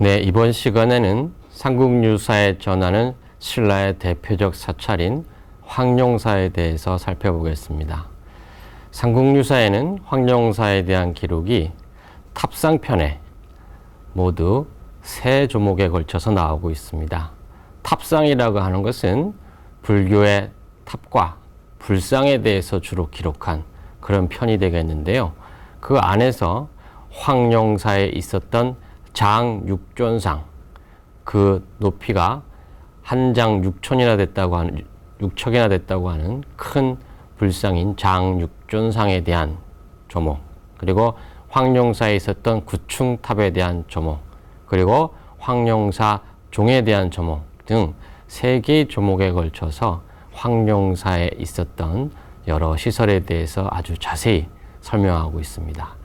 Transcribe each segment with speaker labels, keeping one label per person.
Speaker 1: 네, 이번 시간에는 삼국유사에 전하는 신라의 대표적 사찰인 황룡사에 대해서 살펴보겠습니다. 삼국유사에는 황룡사에 대한 기록이 탑상편에 모두 세 조목에 걸쳐서 나오고 있습니다. 탑상이라고 하는 것은 불교의 탑과 불상에 대해서 주로 기록한 그런 편이 되겠는데요. 그 안에서 황룡사에 있었던 장육존상, 그 높이가 한 장 6천이나 됐다고 하는 6척이나 됐다고 하는 큰 불상인 장육존상에 대한 조목, 그리고 황룡사에 있었던 구충탑에 대한 조목, 그리고 황룡사 종에 대한 조목 등 세 개의 조목에 걸쳐서 황룡사에 있었던 여러 시설에 대해서 아주 자세히 설명하고 있습니다.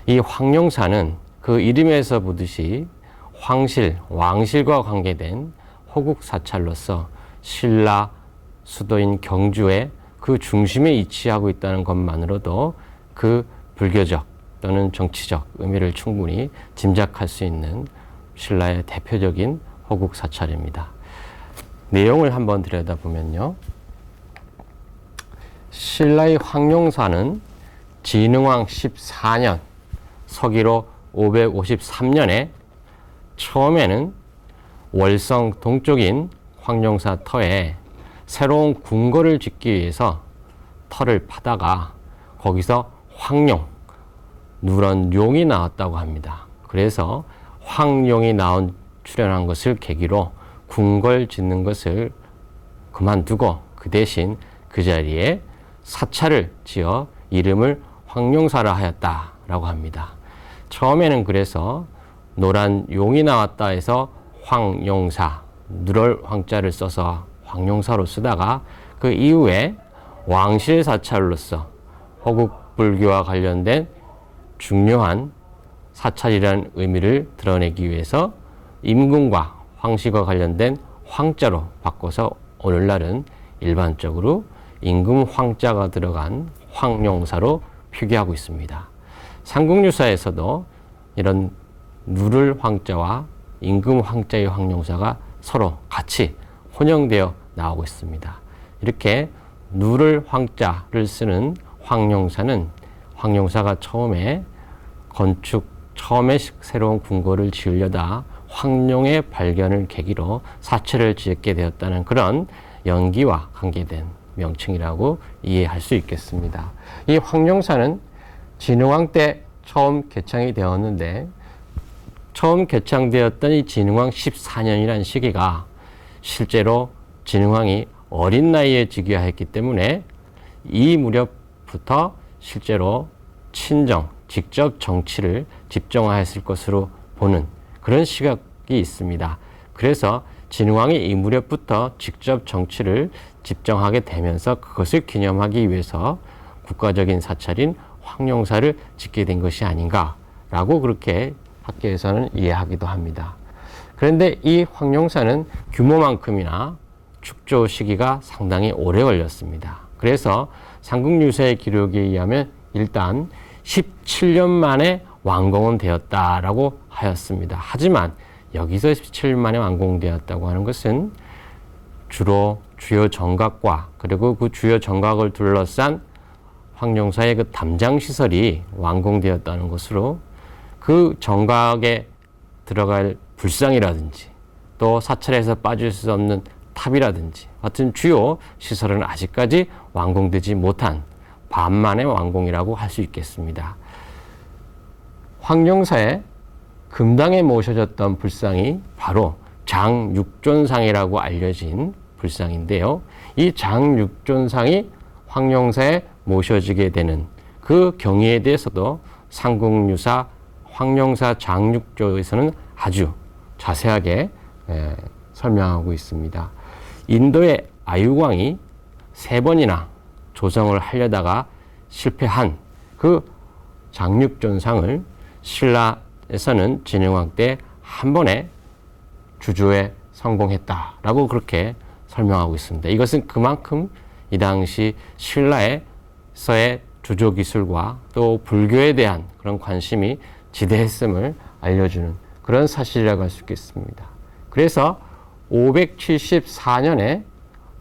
Speaker 1: 이 황룡사는 그 이름에서 보듯이 황실, 왕실과 관계된 호국사찰로서 신라 수도인 경주의 그 중심에 위치하고 있다는 것만으로도 그 불교적 또는 정치적 의미를 충분히 짐작할 수 있는 신라의 대표적인 호국사찰입니다. 내용을 한번 들여다보면요. 신라의 황룡사는 진흥왕 14년 서기로 553년에 처음에는 월성 동쪽인 황룡사 터에 새로운 궁궐을 짓기 위해서 터를 파다가 거기서 황룡, 누런 용이 나왔다고 합니다. 그래서 황룡이 출현한 것을 계기로 궁궐 짓는 것을 그만두고 그 대신 그 자리에 사찰을 지어 이름을 황룡사라 하였다라고 합니다. 처음에는 그래서 노란 용이 나왔다 해서 황룡사, 누럴 황자를 써서 황룡사로 쓰다가 그 이후에 왕실 사찰로서 호국불교와 관련된 중요한 사찰이라는 의미를 드러내기 위해서 임금과 황실과 관련된 황자로 바꿔서 오늘날은 일반적으로 임금 황자가 들어간 황룡사로 표기하고 있습니다. 삼국유사에서도 이런 누를 황자와 임금 황자의 황룡사가 서로 같이 혼용되어 나오고 있습니다. 이렇게 누를 황자를 쓰는 황룡사는 황룡사가 처음에 새로운 궁궐을 지으려다 황룡의 발견을 계기로 사찰을 짓게 되었다는 그런 연기와 관계된 명칭이라고 이해할 수 있겠습니다. 이 황룡사는 진흥왕 때 처음 개창이 되었는데 처음 개창되었던 이 진흥왕 14년이라는 시기가 실제로 진흥왕이 어린 나이에 즉위하였기 때문에 이 무렵부터 실제로 직접 정치를 집정화했을 것으로 보는 그런 시각이 있습니다. 그래서 진흥왕이 이 무렵부터 직접 정치를 집정하게 되면서 그것을 기념하기 위해서 국가적인 사찰인 황룡사를 짓게 된 것이 아닌가라고 그렇게 학계에서는 이해하기도 합니다. 그런데 이 황룡사는 규모만큼이나 축조 시기가 상당히 오래 걸렸습니다. 그래서 삼국유사의 기록에 의하면 일단 17년 만에 완공은 되었다라고 하였습니다. 하지만 여기서 17년 만에 완공되었다고 하는 것은 주로 주요 정각과 그리고 그 주요 정각을 둘러싼 황룡사의 그 담장 시설이 완공되었다는 것으로 그 정각에 들어갈 불상이라든지 또 사찰에서 빠질 수 없는 탑이라든지 같은 주요 시설은 아직까지 완공되지 못한 반만의 완공이라고 할 수 있겠습니다. 황룡사에 금당에 모셔졌던 불상이 바로 장육존상이라고 알려진 불상인데요. 이 장육존상이 황룡사에 모셔지게 되는 그 경위에 대해서도 삼국유사 황룡사 장육조에서는 아주 자세하게 설명하고 있습니다. 인도의 아유광이 3번이나 조성을 하려다가 실패한 그 장육존상을 신라에서는 진흥왕 때 한 번에 주조에 성공했다라고 그렇게 설명하고 있습니다. 이것은 그만큼 이 당시 신라에서의 주조 기술과 또 불교에 대한 그런 관심이 지대했음을 알려주는 그런 사실이라고 할 수 있겠습니다. 그래서 574년에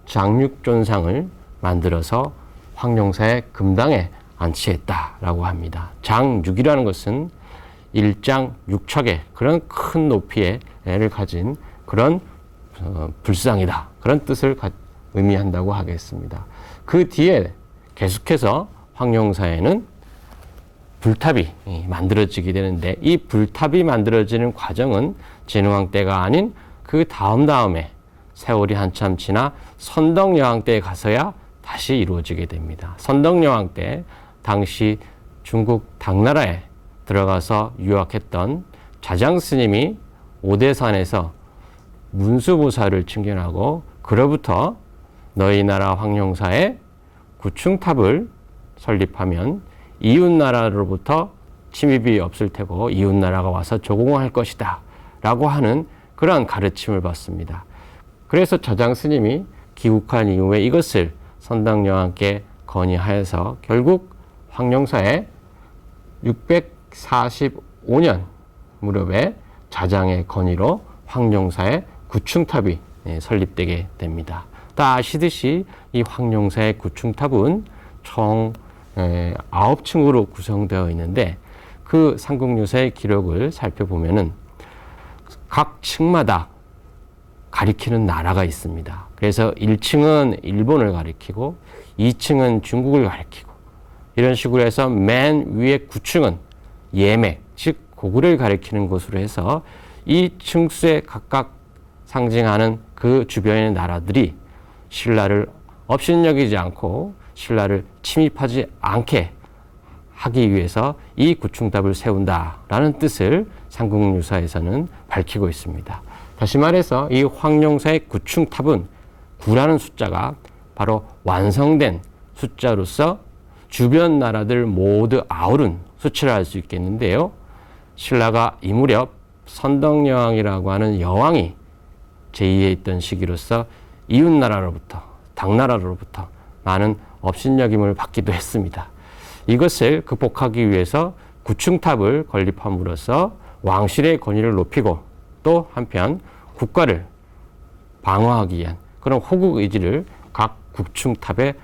Speaker 1: 장육존상을 만들어서 황룡사의 금당에 안치했다라고 합니다. 장육이라는 것은 일장 육척의 그런 큰 높이를 가진 그런 불상이다. 그런 뜻을 의미한다고 하겠습니다. 그 뒤에 계속해서 황룡사에는 불탑이 만들어지게 되는데, 이 불탑이 만들어지는 과정은 진흥왕 때가 아닌 그 다음에 세월이 한참 지나 선덕여왕 때에 가서야 다시 이루어지게 됩니다. 선덕여왕 때 당시 중국 당나라에 들어가서 유학했던 자장스님이 오대산에서 문수보살을 칭견하고, 그로부터 너희 나라 황룡사에 구층탑을 설립하면 이웃나라로부터 침입이 없을 테고 이웃나라가 와서 조공할 것이다 라고 하는 그러한 가르침을 받습니다. 그래서 자장스님이 귀국한 이후에 이것을 선덕여왕께 건의하여서 결국 황룡사에 645년 무렵에 자장의 건의로 황룡사의 구층탑이 설립되게 됩니다. 다 아시듯이 이 황룡사의 구층탑은 총 9층으로 구성되어 있는데, 그 삼국유사의 기록을 살펴보면은 각 층마다 가리키는 나라가 있습니다. 그래서 1층은 일본을 가리키고 2층은 중국을 가리키고, 이런 식으로 해서 맨 위에 9층은 예맥, 즉 고구려를 가리키는 곳으로 해서 이 층수에 각각 상징하는 그 주변의 나라들이 신라를 업신여기지 않고 신라를 침입하지 않게 하기 위해서 이 구층탑을 세운다라는 뜻을 삼국유사에서는 밝히고 있습니다. 다시 말해서 이 황룡사의 구층탑은 9라는 숫자가 바로 완성된 숫자로서 주변 나라들 모두 아우른 수치를 알 수 있겠는데요. 신라가 이 무렵 선덕여왕이라고 하는 여왕이 제2에 있던 시기로서 이웃나라로부터, 당나라로부터 많은 업신여김을 받기도 했습니다. 이것을 극복하기 위해서 구층탑을 건립함으로써 왕실의 권위를 높이고, 또 한편 국가를 방어하기 위한 그런 호국 의지를 각 구층탑에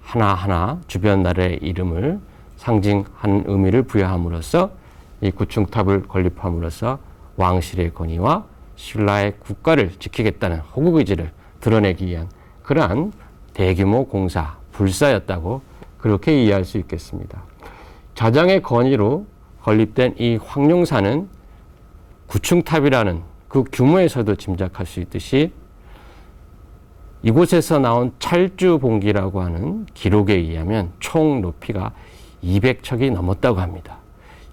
Speaker 1: 하나하나 주변 나라의 이름을 상징하는 의미를 부여함으로써 이 구층탑을 건립함으로써 왕실의 권위와 신라의 국가를 지키겠다는 호국 의지를 드러내기 위한 그러한 대규모 공사, 불사였다고 그렇게 이해할 수 있겠습니다. 자장의 건의로 건립된 이 황룡사는 구층탑이라는 그 규모에서도 짐작할 수 있듯이 이곳에서 나온 찰주봉기라고 하는 기록에 의하면 총 높이가 200척이 넘었다고 합니다.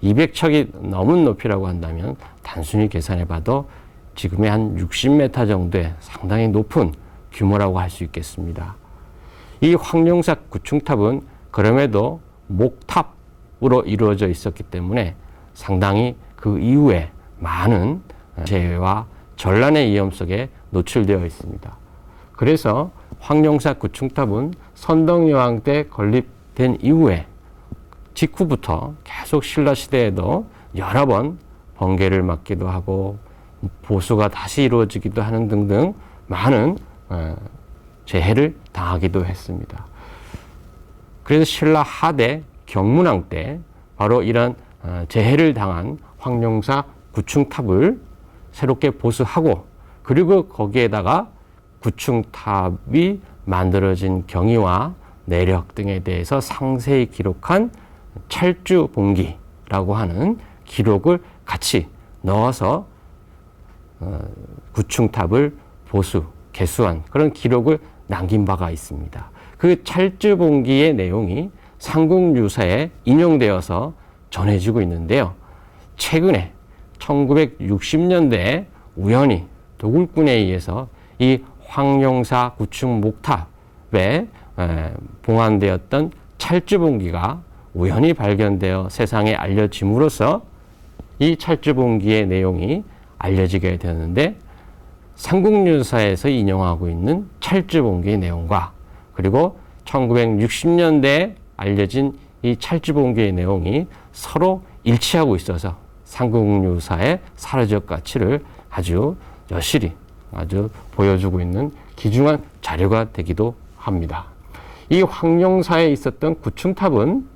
Speaker 1: 200척이 넘은 높이라고 한다면 단순히 계산해 봐도 지금의 한 60m 정도의 상당히 높은 규모라고 할 수 있겠습니다. 이 황룡사 구층탑은 그럼에도 목탑으로 이루어져 있었기 때문에 상당히 그 이후에 많은 재해와 전란의 위험 속에 노출되어 있습니다. 그래서 황룡사 구층탑은 선덕여왕 때 건립된 이후에 직후부터 계속 신라 시대에도 여러 번 번개를 맞기도 하고 보수가 다시 이루어지기도 하는 등등 많은 재해를 당하기도 했습니다. 그래서 신라 하대 경문왕 때 바로 이런 재해를 당한 황룡사 구층탑을 새롭게 보수하고, 그리고 거기에다가 구층탑이 만들어진 경위와 내력 등에 대해서 상세히 기록한 찰주봉기라고 하는 기록을 같이 넣어서 구층탑을 보수, 개수한 그런 기록을 남긴 바가 있습니다. 그 찰주봉기의 내용이 삼국유사에 인용되어서 전해지고 있는데요. 최근에 1960년대에 우연히 도굴꾼에 의해서 이 황룡사 구층 목탑에 봉안되었던 찰주봉기가 우연히 발견되어 세상에 알려짐으로써 이 찰주봉기의 내용이 알려지게 되었는데, 삼국유사에서 인용하고 있는 찰주봉기의 내용과 그리고 1960년대에 알려진 이 찰주봉기의 내용이 서로 일치하고 있어서 삼국유사의 사례적 가치를 아주 여실히 아주 보여주고 있는 귀중한 자료가 되기도 합니다. 이 황룡사에 있었던 구층탑은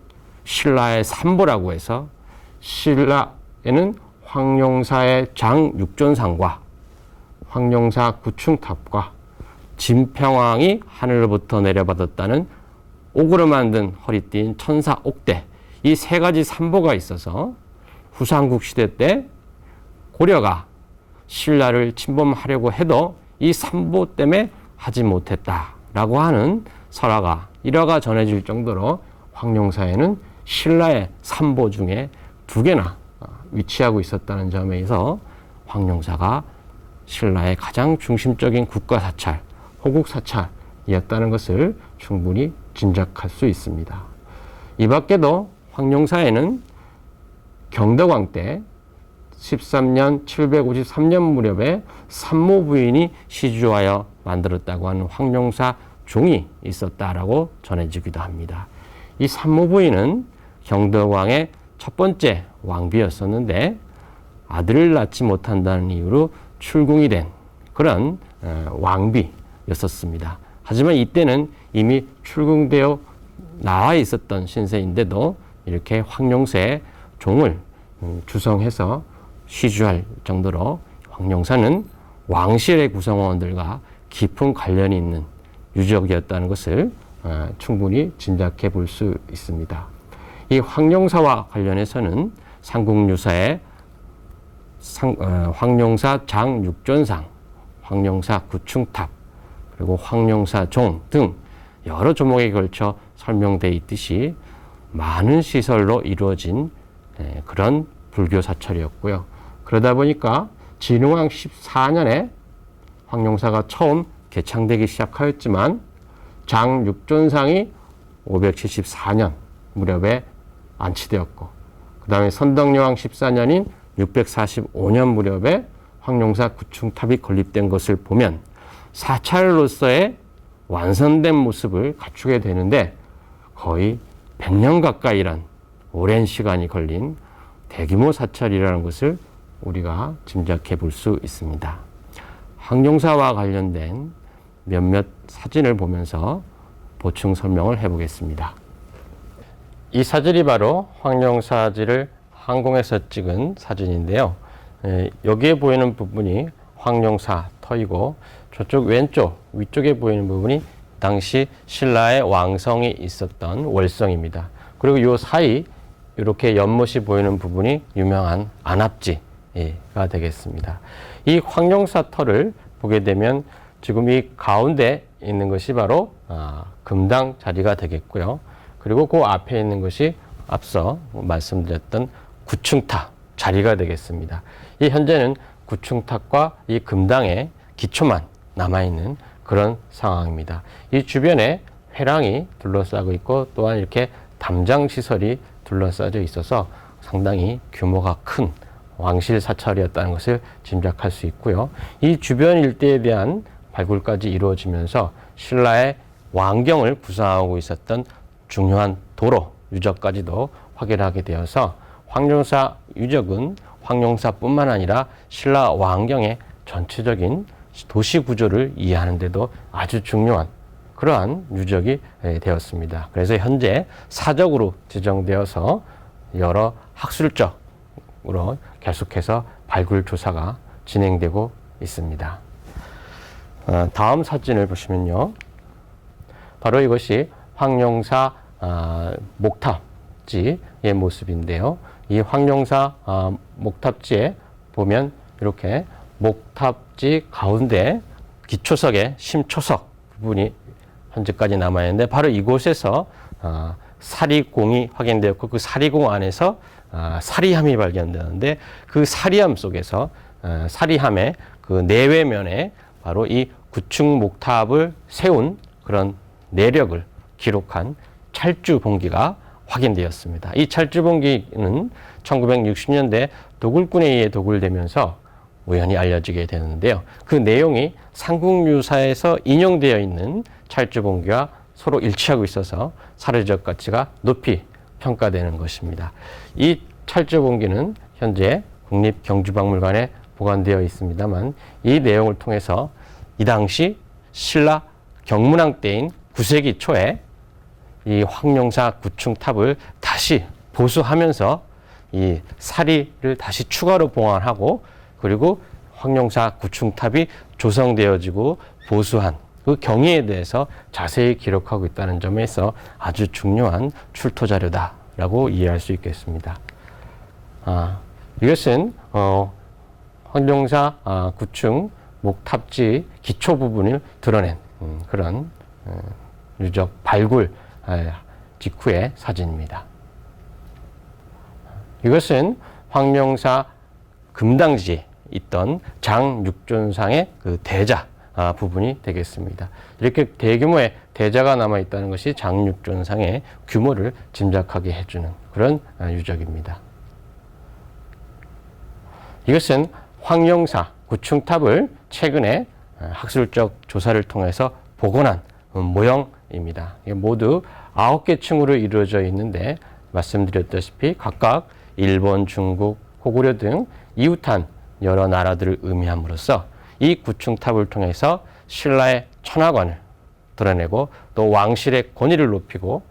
Speaker 1: 신라의 삼보라고 해서 신라에는 황룡사의 장육존상과 황룡사 구층탑과 진평왕이 하늘로부터 내려받았다는 옥으로 만든 허리띠인 천사 옥대, 이 세 가지 삼보가 있어서 후삼국 시대 때 고려가 신라를 침범하려고 해도 이 삼보 때문에 하지 못했다라고 하는 설화가 일화가 전해질 정도로 황룡사에는 신라의 삼보 중에 2개나 위치하고 있었다는 점에서 황룡사가 신라의 가장 중심적인 국가사찰, 호국사찰이었다는 것을 충분히 짐작할 수 있습니다. 이 밖에도 황룡사에는 경덕왕 때 13년 753년 무렵에 산모 부인이 시주하여 만들었다고 하는 황룡사 종이 있었다라고 전해지기도 합니다. 이 산모 부인은 경덕왕의 첫 번째 왕비였었는데 아들을 낳지 못한다는 이유로 출궁이 된 그런 왕비였었습니다. 하지만 이때는 이미 출궁되어 나와 있었던 신세인데도 이렇게 황룡사의 종을 주성해서 시주할 정도로 황룡사는 왕실의 구성원들과 깊은 관련이 있는 유적이었다는 것을 충분히 짐작해 볼 수 있습니다. 이 황룡사와 관련해서는 삼국유사의 황룡사 장육존상, 황룡사 구층탑, 그리고 황룡사 종 등 여러 조목에 걸쳐 설명되어 있듯이 많은 시설로 이루어진 그런 불교 사찰이었고요. 그러다 보니까 진흥왕 14년에 황룡사가 처음 개창되기 시작하였지만 장육존상이 574년 무렵에 안치되었고, 그 다음에 선덕여왕 14년인 645년 무렵에 황룡사 구층탑이 건립된 것을 보면 사찰로서의 완성된 모습을 갖추게 되는데 거의 100년 가까이란 오랜 시간이 걸린 대규모 사찰이라는 것을 우리가 짐작해 볼 수 있습니다. 황룡사와 관련된 몇몇 사진을 보면서 보충 설명을 해보겠습니다. 이 사진이 바로 황룡사지를 항공에서 찍은 사진인데요. 여기에 보이는 부분이 황룡사 터이고 저쪽 왼쪽 위쪽에 보이는 부분이 당시 신라의 왕성이 있었던 월성입니다. 그리고 이 사이 이렇게 연못이 보이는 부분이 유명한 안압지가 되겠습니다. 이 황룡사 터를 보게 되면 지금 이 가운데 있는 것이 바로 금당 자리가 되겠고요. 그리고 그 앞에 있는 것이 앞서 말씀드렸던 구층탑 자리가 되겠습니다. 이 현재는 구층탑과 이 금당의 기초만 남아있는 그런 상황입니다. 이 주변에 회랑이 둘러싸고 있고 또한 이렇게 담장시설이 둘러싸져 있어서 상당히 규모가 큰 왕실 사찰이었다는 것을 짐작할 수 있고요. 이 주변 일대에 대한 발굴까지 이루어지면서 신라의 왕경을 구성하고 있었던 중요한 도로 유적까지도 확인하게 되어서 황룡사 유적은 황룡사뿐만 아니라 신라 왕경의 전체적인 도시 구조를 이해하는 데도 아주 중요한 그러한 유적이 되었습니다. 그래서 현재 사적으로 지정되어서 여러 학술적으로 계속해서 발굴 조사가 진행되고 있습니다. 다음 사진을 보시면요. 바로 이것이 황룡사 목탑지의 모습인데요. 이 황룡사 목탑지에 보면 이렇게 목탑지 가운데 기초석의 심초석 부분이 현재까지 남아있는데 바로 이곳에서 사리공이 확인되었고 그 사리공 안에서 사리함이 발견되는데 그 사리함 속에서 사리함의 그 내외면에 바로 이 구층 목탑을 세운 그런 내력을 기록한 찰주봉기가 확인되었습니다. 이 찰주봉기는 1960년대 도굴꾼에 의해 도굴되면서 우연히 알려지게 되는데요. 그 내용이 삼국유사에서 인용되어 있는 찰주봉기와 서로 일치하고 있어서 사례적 가치가 높이 평가되는 것입니다. 이 찰제본기는 현재 국립경주박물관에 보관되어 있습니다만 이 내용을 통해서 이 당시 신라 경문왕 때인 9세기 초에 이 황룡사 구층탑을 다시 보수하면서 이 사리를 다시 추가로 봉안하고 그리고 황룡사 구층탑이 조성되어지고 보수한 그 경위에 대해서 자세히 기록하고 있다는 점에서 아주 중요한 출토 자료다라고 이해할 수 있겠습니다. 이것은 황룡사 구층 목탑지 기초 부분을 드러낸 그런 유적 발굴 직후의 사진입니다. 이것은 황룡사 금당지에 있던 장육존상의 그 대자 부분이 되겠습니다. 이렇게 대규모의 대자가 남아있다는 것이 장육존상의 규모를 짐작하게 해주는 그런 유적입니다. 이것은 황룡사 구층탑을 최근에 학술적 조사를 통해서 복원한 모형입니다. 모두 9개 층으로 이루어져 있는데 말씀드렸다시피 각각 일본, 중국, 고구려 등 이웃한 여러 나라들을 의미함으로써 이 구층탑을 통해서 신라의 천하관을 드러내고 또 왕실의 권위를 높이고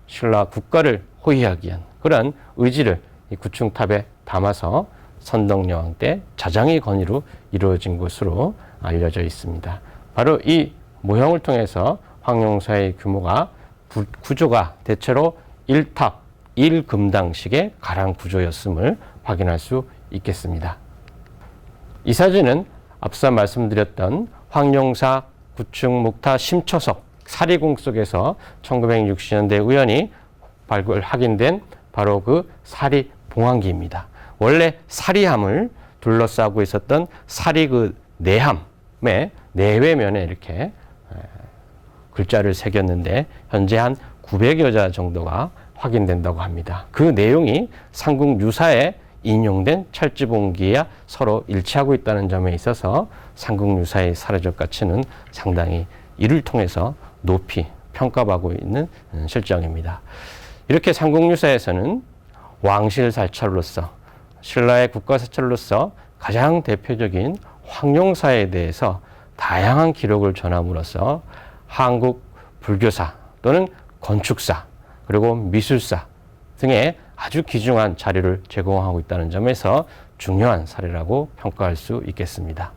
Speaker 1: 신라 국가를 호위하기 위한 그런 의지를 이 구층탑에 담아서 선덕여왕 때 자장의 건의로 이루어진 것으로 알려져 있습니다. 바로 이 모형을 통해서 황룡사의 규모가 구조가 대체로 1탑 1금당식의 가랑 구조였음을 확인할 수 있겠습니다. 이 사진은 앞서 말씀드렸던 황룡사 구층 목타 심초석 사리궁 속에서 1960년대 우연히 확인된 바로 그 사리 봉황기입니다. 원래 사리함을 둘러싸고 있었던 사리 그 내함의 내외면에 이렇게 글자를 새겼는데 현재 한 900여 자 정도가 확인된다고 합니다. 그 내용이 삼국유사에 인용된 찰지봉기와 서로 일치하고 있다는 점에 있어서 삼국유사의 사례적 가치는 상당히 이를 통해서 높이 평가받고 있는 실정입니다. 이렇게 삼국유사에서는 왕실 사찰로서 신라의 국가 사찰로서 가장 대표적인 황룡사에 대해서 다양한 기록을 전함으로써 한국 불교사 또는 건축사 그리고 미술사 등의 아주 귀중한 자료를 제공하고 있다는 점에서 중요한 사례라고 평가할 수 있겠습니다.